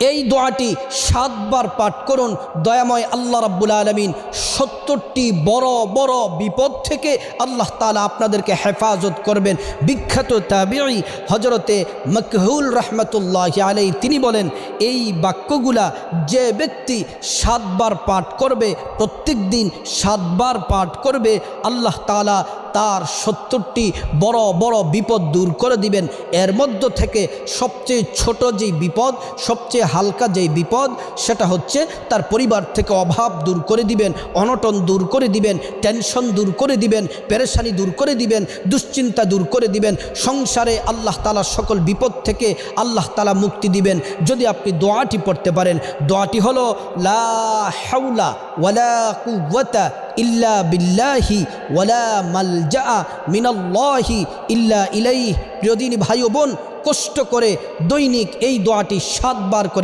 এই দোয়াটি 7 বার পাঠ করুন। দয়াময় আল্লাহ রাব্বুল আলামিন 70টি বড় বড় বিপদ থেকে আল্লাহ তাআলা আপনাদেরকে হেফাজত করবেন। বিখ্যাত তাবিঈ হযরতে মাকহুল রাহমাতুল্লাহি আলাইহি তিনি বলেন, এই বাক্যগুলা যে ব্যক্তি 7 বার পাঠ করবে, প্রত্যেক দিন 7 বার পাঠ করবে, আল্লাহ তাআলা তার 70টি বড় বড় বিপদ দূর করে দিবেন। এর মধ্য থেকে সবচেয়ে ছোট যেই বিপদ, সবচেয়ে হালকা যেই বিপদ, সেটা হচ্ছে তার পরিবার থেকে অভাব দূর করে দিবেন, অনটন দূর করে দিবেন, টেনশন দূর করে দিবেন, পেরেশানি দূর করে দিবেন, দুশ্চিন্তা দূর করে দিবেন। সংসারে আল্লাহ তাআলা সকল বিপদ থেকে আল্লাহ তাআলা মুক্তি দিবেন যদি আপনি দোয়াটি পড়তে পারেন। দোয়াটি হলো লা হাওলা ওয়ালা কুওয়াতা ইল্লা বিল্লাহি ওয়ালা মালজা মিনাল্লাহি ইল্লা ইলাইহি। প্রিয় দিনী ভাই ও বোন, কষ্ট করে দৈনিক এই দোয়াটি 7 বার করে